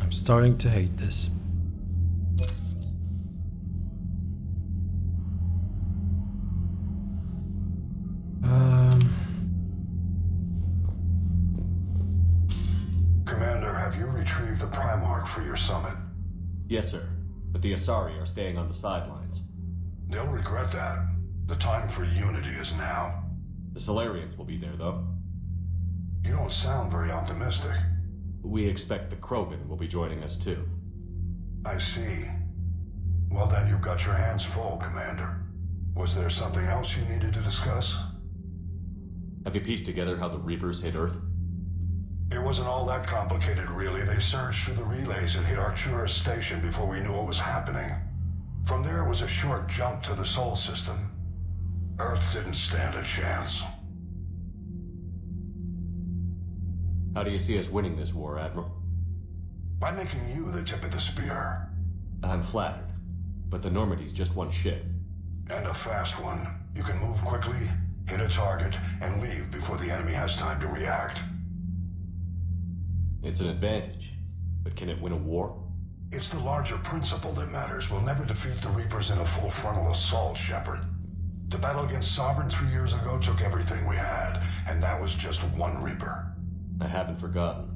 I'm starting to hate this. Commander, have you retrieved the Primarch for your summit? Yes, sir. But the Asari are staying on the sidelines. They'll regret that. The time for unity is now. The Solarians will be there, though. You don't sound very optimistic. We expect the Krogan will be joining us, too. I see. Well then, you've got your hands full, Commander. Was there something else you needed to discuss? Have you pieced together how the Reapers hit Earth? It wasn't all that complicated, really. They surged through the relays and hit Arcturus Station before we knew what was happening. From there, it was a short jump to the Sol system. Earth didn't stand a chance. How do you see us winning this war, Admiral? By making you the tip of the spear. I'm flattered, but the Normandy's just one ship. And a fast one. You can move quickly, hit a target, and leave before the enemy has time to react. It's an advantage, but can it win a war? It's the larger principle that matters. We'll never defeat the Reapers in a full frontal assault, Shepard. The battle against Sovereign 3 years ago took everything we had, and that was just one Reaper. I haven't forgotten.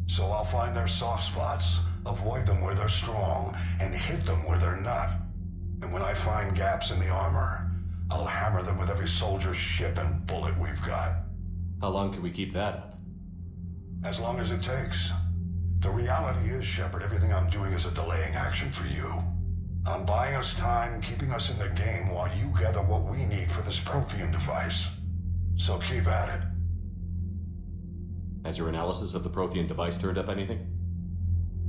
So I'll find their soft spots, avoid them where they're strong, and hit them where they're not. And when I find gaps in the armor, I'll hammer them with every soldier, ship, and bullet we've got. How long can we keep that up? As long as it takes. The reality is, Shepard, everything I'm doing is a delaying action for you. I'm buying us time, keeping us in the game while you gather what we need for this Prothean device. So keep at it. Has your analysis of the Prothean device turned up anything?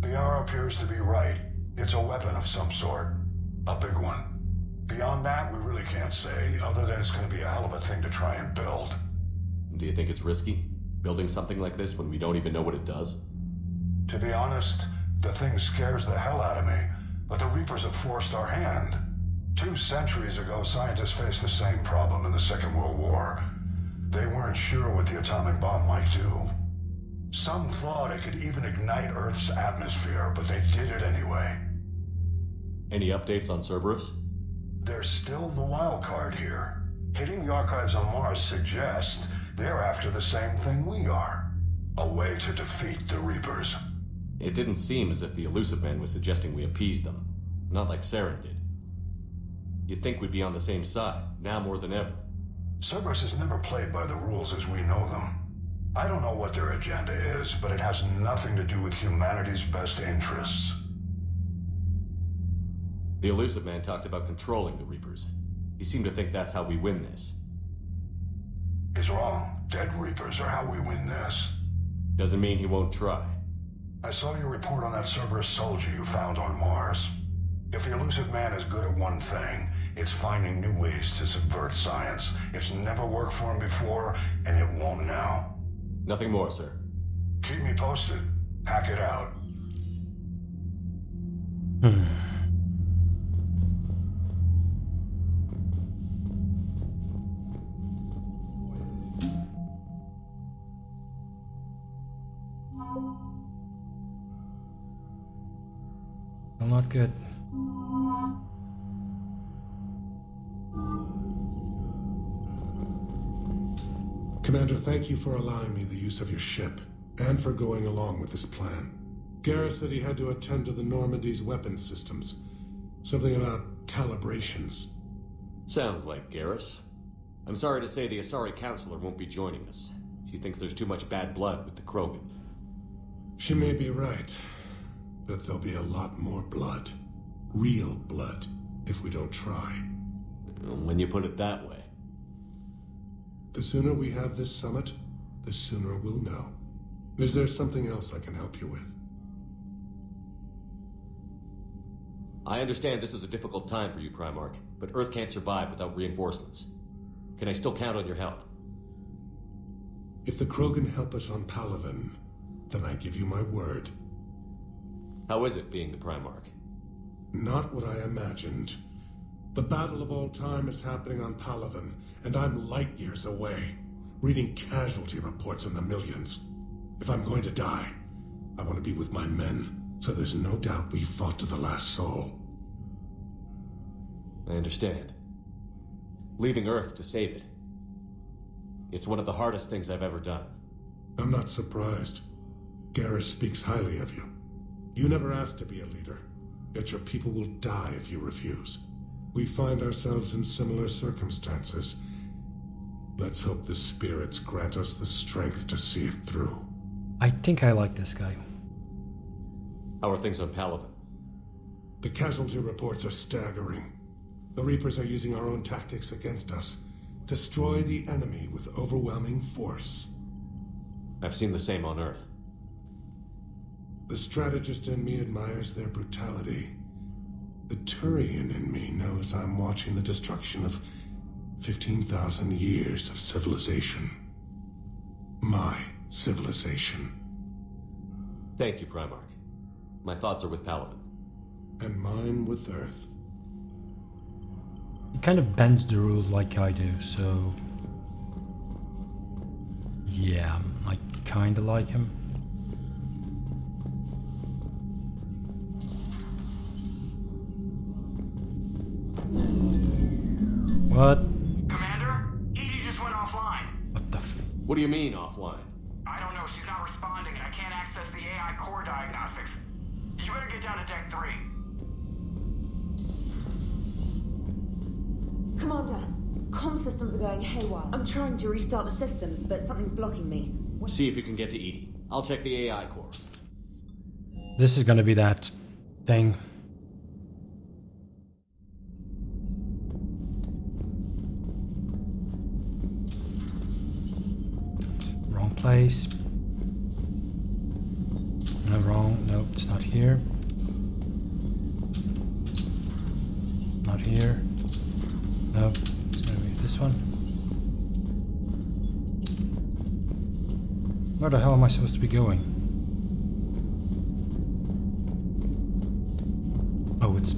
The R appears to be right. It's a weapon of some sort. A big one. Beyond that, we really can't say, other than it's going to be a hell of a thing to try and build. Do you think it's risky, building something like this when we don't even know what it does? To be honest, the thing scares the hell out of me, but the Reapers have forced our hand. 2 centuries ago, scientists faced the same problem in the Second World War. They weren't sure what the atomic bomb might do. Some thought it could even ignite Earth's atmosphere, but they did it anyway. Any updates on Cerberus? There's still the wild card here. Hitting the archives on Mars suggests they're after the same thing we are. A way to defeat the Reapers. It didn't seem as if the Elusive Man was suggesting we appease them. Not like Saren did. You'd think we'd be on the same side, now more than ever. Cerberus has never played by the rules as we know them. I don't know what their agenda is, but it has nothing to do with humanity's best interests. The Elusive Man talked about controlling the Reapers. He seemed to think that's how we win this. He's wrong. Dead Reapers are how we win this. Doesn't mean he won't try. I saw your report on that Cerberus soldier you found on Mars. If the Elusive Man is good at one thing, it's finding new ways to subvert science. It's never worked for him before, and it won't now. Nothing more, sir. Keep me posted. Hack it out. Still not good. Commander, thank you for allowing me the use of your ship, and for going along with this plan. Garrus said he had to attend to the Normandy's weapons systems. Something about calibrations. Sounds like Garrus. I'm sorry to say the Asari Counselor won't be joining us. She thinks there's too much bad blood with the Krogan. She may be right, but there'll be a lot more blood. Real blood, if we don't try. When you put it that way. The sooner we have this summit, the sooner we'll know. Is there something else I can help you with? I understand this is a difficult time for you, Primarch, but Earth can't survive without reinforcements. Can I still count on your help? If the Krogan help us on Palaven, then I give you my word. How is it being the Primarch? Not what I imagined. The battle of all time is happening on Palaven, and I'm light years away, reading casualty reports in the millions. If I'm going to die, I want to be with my men, So there's no doubt we fought to the last soul. I understand. Leaving Earth to save it. It's one of the hardest things I've ever done. I'm not surprised. Garrus speaks highly of you. You never asked to be a leader, yet your people will die if you refuse. We find ourselves in similar circumstances. Let's hope the spirits grant us the strength to see it through. I think I like this guy. How are things on Palaven? The casualty reports are staggering. The Reapers are using our own tactics against us. Destroy the enemy with overwhelming force. I've seen the same on Earth. The strategist in me admires their brutality. The Turian in me knows I'm watching the destruction of 15,000 years of civilization. My civilization. Thank you, Primarch. My thoughts are with Palaven. And mine with Earth. He kind of bends the rules like I do, so... yeah, I kind of like him. What? Commander? Edie just went offline. What the What do you mean, offline? I don't know, she's not responding and I can't access the AI core diagnostics. You better get down to Deck 3. Commander, comm systems are going haywire. I'm trying to restart the systems, but something's blocking me. See if you can get to Edie. I'll check the AI core. This is gonna be that thing. Wrong place. No, wrong. No, it's not here. Not here. No, it's gonna be this one. Where the hell am I supposed to be going? Oh, it's...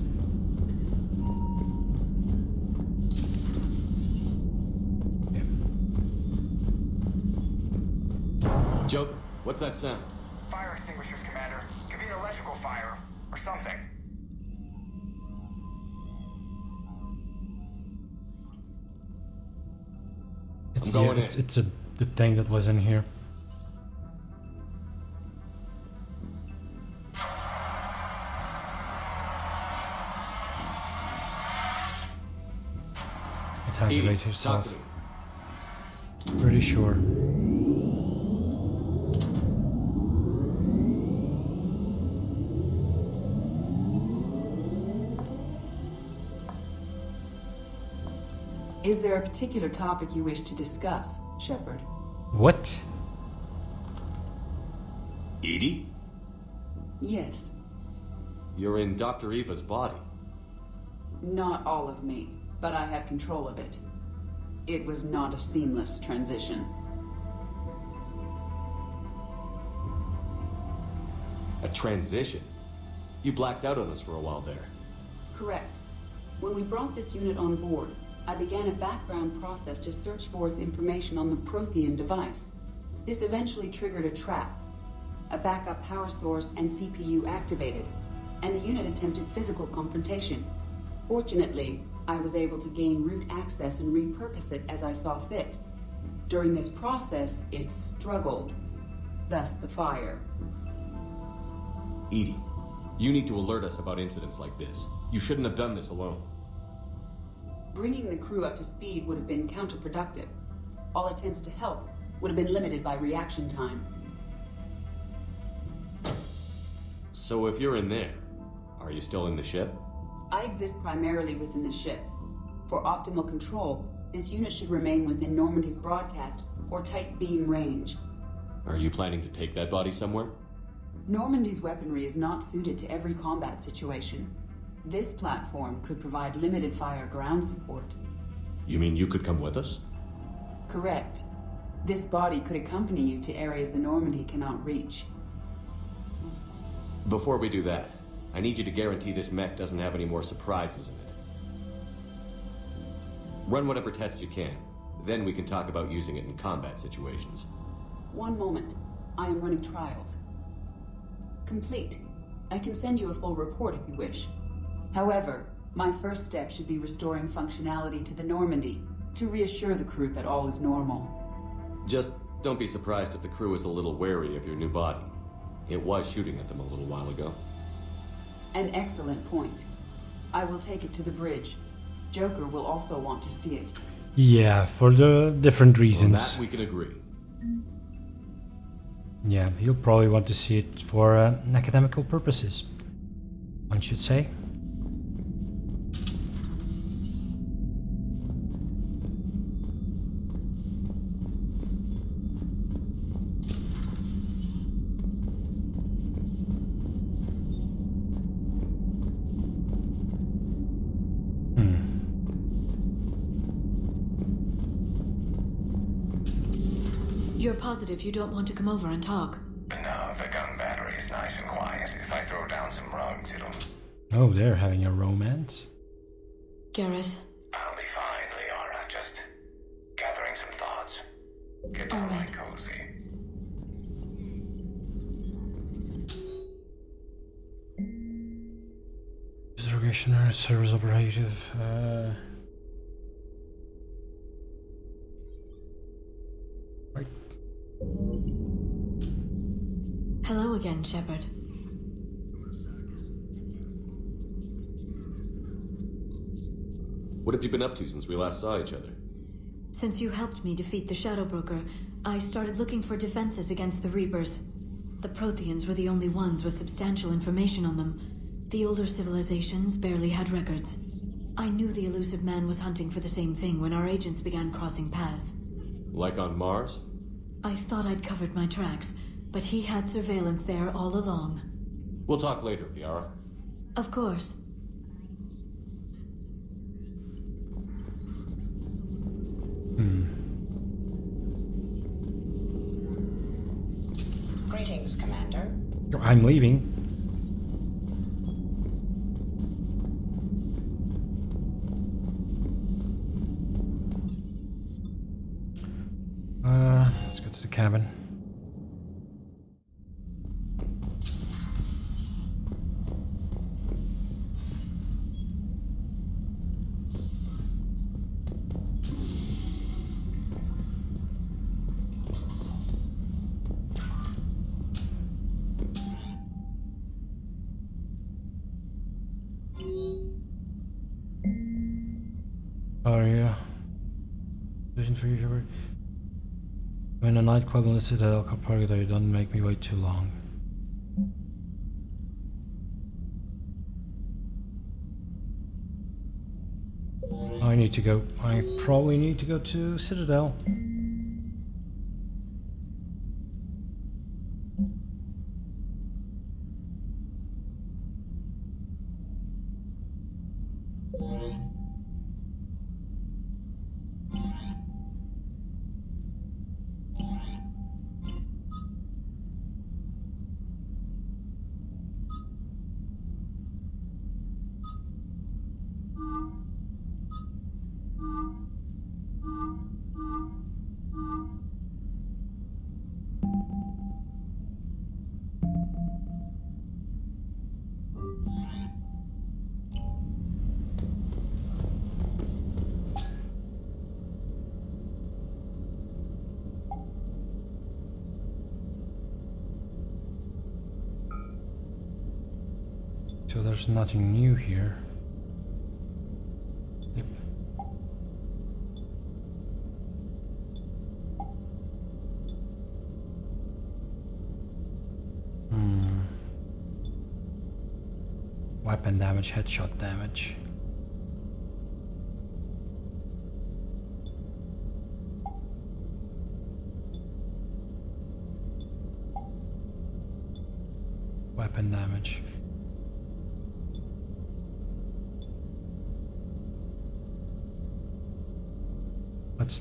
yeah. Joker, what's that sound? Fire extinguishers, Commander. Could be an electrical fire, or something. It's I'm going in. it's the thing that was in here. It activated Edie, itself. talk to me. Pretty sure. Is there a particular topic you wish to discuss, Shepard? What? Edie? Yes. You're in Dr. Eva's body. Not all of me, but I have control of it. It was not a seamless transition. A transition? You blacked out on us for a while there. Correct. When we brought this unit on board, I began a background process to search for its information on the Prothean device. This eventually triggered a trap. A backup power source and CPU activated, and the unit attempted physical confrontation. Fortunately, I was able to gain root access and repurpose it as I saw fit. During this process, it struggled. Thus the fire. Edie, you need to alert us about incidents like this. You shouldn't have done this alone. Bringing the crew up to speed would have been counterproductive. All attempts to help would have been limited by reaction time. So if you're in there, are you still in the ship? I exist primarily within the ship. For optimal control, this unit should remain within Normandy's broadcast or tight beam range. Are you planning to take that body somewhere? Normandy's weaponry is not suited to every combat situation. This platform could provide limited fire ground support. You mean you could come with us? Correct. This body could accompany you to areas the Normandy cannot reach. Before we do that, I need you to guarantee this mech doesn't have any more surprises in it. Run whatever tests you can. Then we can talk about using it in combat situations. One moment. I am running trials. Complete. I can send you a full report if you wish. However, my first step should be restoring functionality to the Normandy to reassure the crew that all is normal. Just don't be surprised if the crew is a little wary of your new body. It was shooting at them a little while ago. An excellent point. I will take it to the bridge. Joker will also want to see it. Yeah, for the different On reasons. that we can agree. Yeah, he'll probably want to see it for academical purposes, one should say. You're positive you don't want to come over and talk? No, the gun battery is nice and quiet. If I throw down some rugs, it'll... Oh, they're having a romance. Garrett? I'll be fine, Liara. Just gathering some thoughts. Get down All right. like cozy. Interrogation or service operative. Right. Hello again, Shepard. What have you been up to since we last saw each other? Since you helped me defeat the Shadow Broker, I started looking for defenses against the Reapers. The Protheans were the only ones with substantial information on them. The older civilizations barely had records. I knew the elusive man was hunting for the same thing when our agents began crossing paths. Like on Mars? I thought I'd covered my tracks, but he had surveillance there all along. We'll talk later, Liara. Of course. Greetings, Commander. I'm leaving. Let's go to the cabin. Oh yeah. Vision for you. I'm in a nightclub on the Citadel. Park there. Don't make me wait too long. I need to go. I probably need to go to Citadel. So there's nothing new here. Yep. Weapon damage, headshot damage. Weapon damage.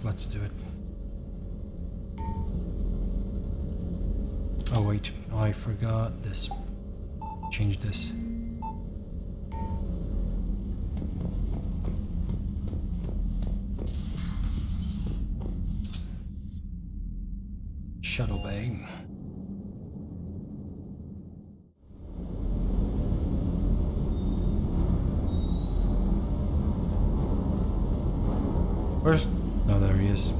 Let's do it. Oh wait, I forgot this. Change this. Shuttle bay. Where's... Oh, there he is.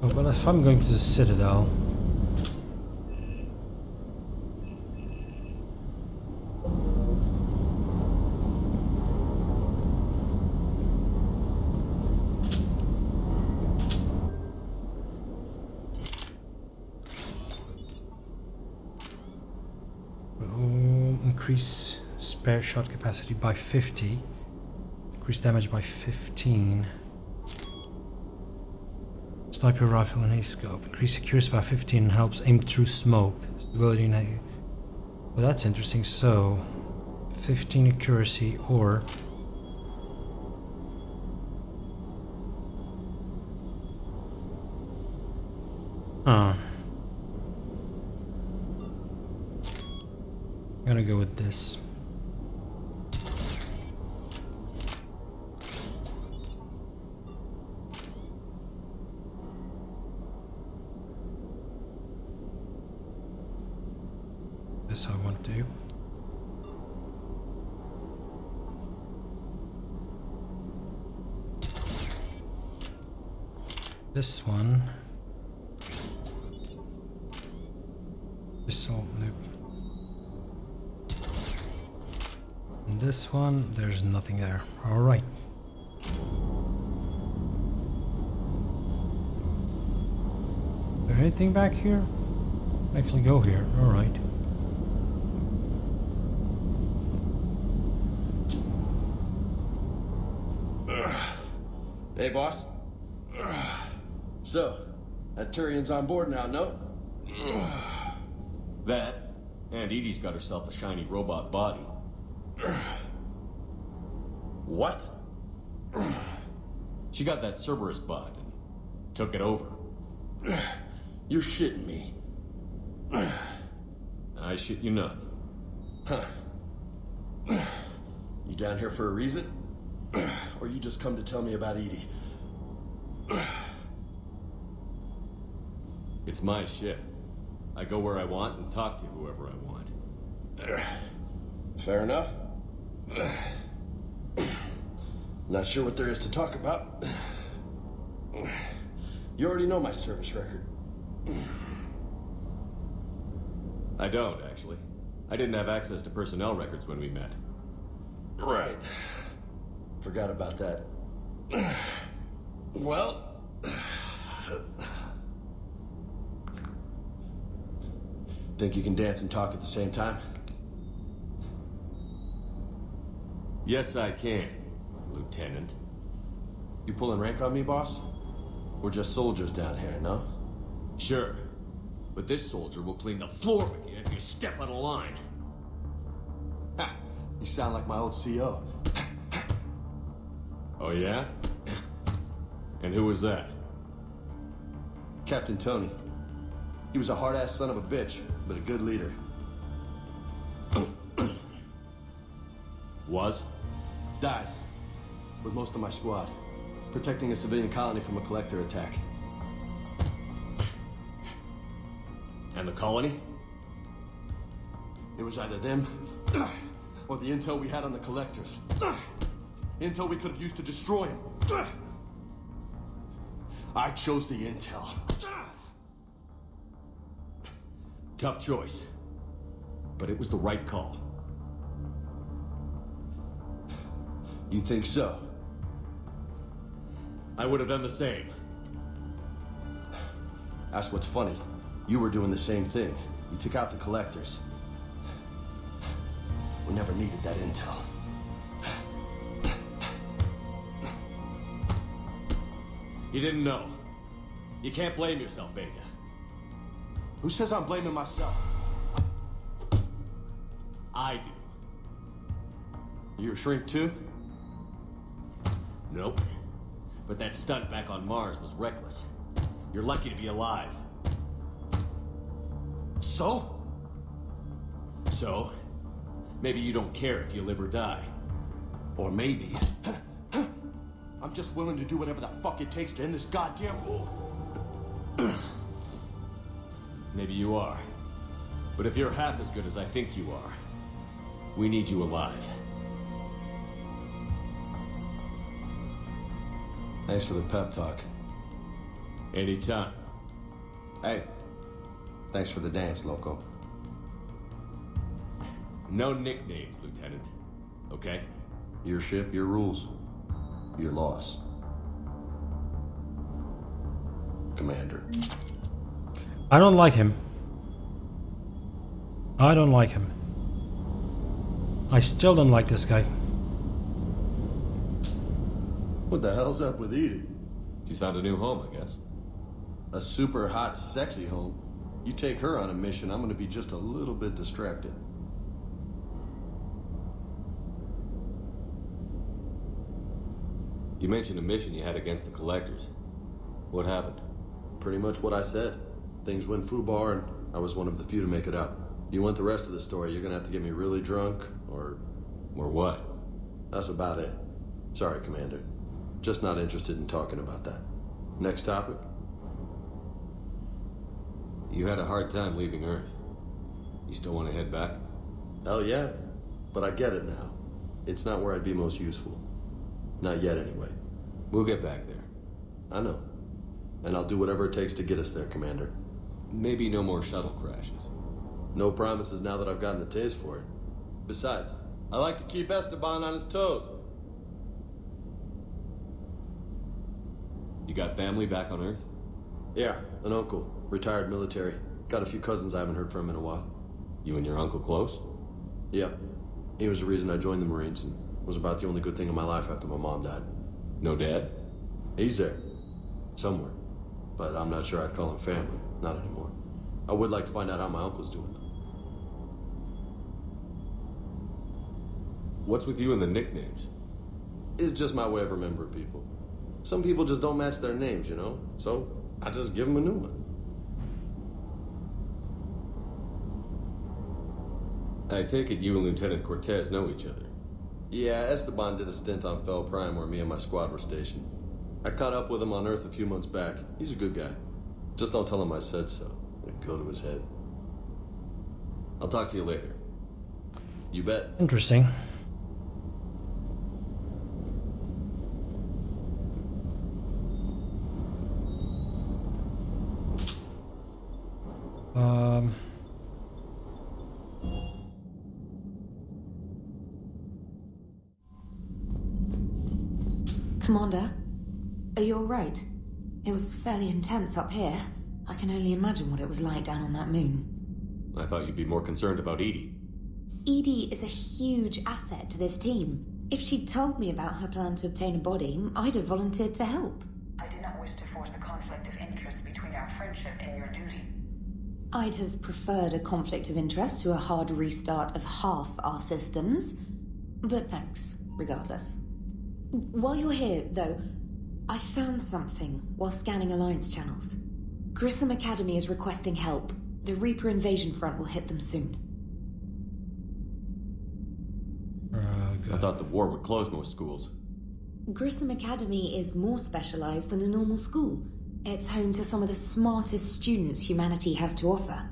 Oh, but if I'm going to the Citadel... Increase spare shot capacity by 50. Increase damage by 15. Sniper rifle and A-scope. Increase accuracy by 15 and helps aim through smoke. Stability and... Well, that's interesting. So, 15 accuracy or... Huh. I'm gonna go with this. This I want to do. This one. This one, nope. And this one, there's nothing there. Alright. Is there anything back here? Actually go here. Alright. Hey, boss. So, that Turian's on board now, no? That, and Edie's got herself a shiny robot body. What? She got that Cerberus bot and took it over. You're shitting me. I shit you not. Huh. You down here for a reason? Or you just come to tell me about Edie? It's my ship. I go where I want and talk to whoever I want. Fair enough. Not sure what there is to talk about. You already know my service record. I don't, actually. I didn't have access to personnel records when we met. Right. Forgot about that. Well... Think you can dance and talk at the same time? Yes, I can, Lieutenant. You pulling rank on me, boss? We're just soldiers down here, no? Sure. But this soldier will clean the floor with you if you step on a line. Ha! You sound like my old CO. Oh, yeah? And who was that? Captain Tony. He was a hard-ass son of a bitch, but a good leader. Was? Died. With most of my squad. Protecting a civilian colony from a collector attack. And the colony? It was either them, or the intel we had on the collectors. Intel we could have used to destroy him. I chose the intel. Tough choice. But it was the right call. You think so? I would have done the same. That's what's funny. You were doing the same thing. You took out the collectors. We never needed that intel. You didn't know. You can't blame yourself, Vega. Who says I'm blaming myself? I do. You a shrink too? Nope. But that stunt back on Mars was reckless. You're lucky to be alive. So? So, maybe you don't care if you live or die. Or maybe... I'm just willing to do whatever the fuck it takes to end this goddamn war. Maybe you are. But if you're half as good as I think you are, We need you alive. Thanks for the pep talk. Anytime. Hey, thanks for the dance, Loco. No nicknames, Lieutenant. Okay? Your ship, your rules. Your loss. Commander. I don't like him. I don't like him. I still don't like this guy. What the hell's up with Edie? She's found a new home, I guess. A super hot, sexy home. You take her on a mission, I'm gonna be just a little bit distracted. You mentioned a mission you had against the Collectors. What happened? Pretty much what I said. Things went foobar and I was one of the few to make it out. You want the rest of the story, you're gonna have to get me really drunk, or what? That's about it. Sorry, Commander. Just not interested in talking about that. Next topic? You had a hard time leaving Earth. You still want to head back? Hell yeah. But I get it now. It's not where I'd be most useful. Not yet, anyway. We'll get back there. I know. And I'll do whatever it takes to get us there, Commander. Maybe no more shuttle crashes. No promises now that I've gotten the taste for it. Besides, I like to keep itsZdan on his toes. You got family back on Earth? Yeah, an uncle. Retired military. Got a few cousins I haven't heard from in a while. You and your uncle close? Yep. He was the reason I joined the Marines and was about the only good thing in my life after my mom died. No dad? He's there. Somewhere. But I'm not sure I'd call him family. Not anymore. I would like to find out how my uncle's doing, though. What's with you and the nicknames? It's just my way of remembering people. Some people just don't match their names, you know? So, I just give them a new one. I take it you and Lieutenant Cortez know each other. Yeah, itsZdan did a stint on Fel Prime where me and my squad were stationed. I caught up with him on Earth a few months back. He's a good guy. Just don't tell him I said so. It'd go to his head. I'll talk to you later. You bet. Interesting. Commander, are you alright? It was fairly intense up here. I can only imagine what it was like down on that moon. I thought you'd be more concerned about Edie. Edie is a huge asset to this team. If she'd told me about her plan to obtain a body, I'd have volunteered to help. I did not wish to force a conflict of interest between our friendship and your duty. I'd have preferred a conflict of interest to a hard restart of half our systems. But thanks, regardless. While you're here, though, I found something while scanning Alliance channels. Grissom Academy is requesting help. The Reaper invasion front will hit them soon. I thought the war would close most schools. Grissom Academy is more specialized than a normal school. It's home to some of the smartest students humanity has to offer.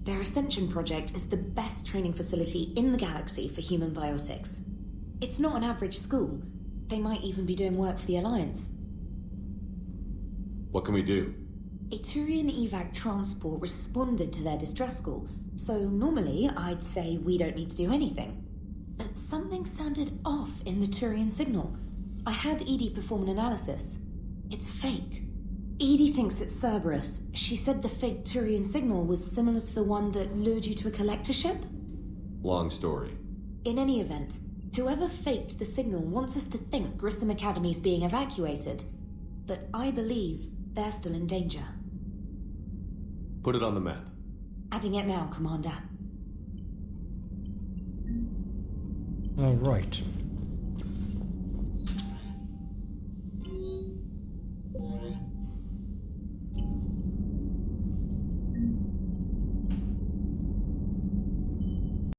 Their Ascension project is the best training facility in the galaxy for human biotics. It's not an average school. They might even be doing work for the Alliance. What can we do? A Turian evac transport responded to their distress call, so normally I'd say we don't need to do anything. But something sounded off in the Turian signal. I had Edie perform an analysis. It's fake. Edie thinks it's Cerberus. She said the fake Turian signal was similar to the one that lured you to a collector ship? Long story. In any event, whoever faked the signal wants us to think Grissom Academy's being evacuated. But I believe they're still in danger. Put it on the map. Adding it now, Commander. All right.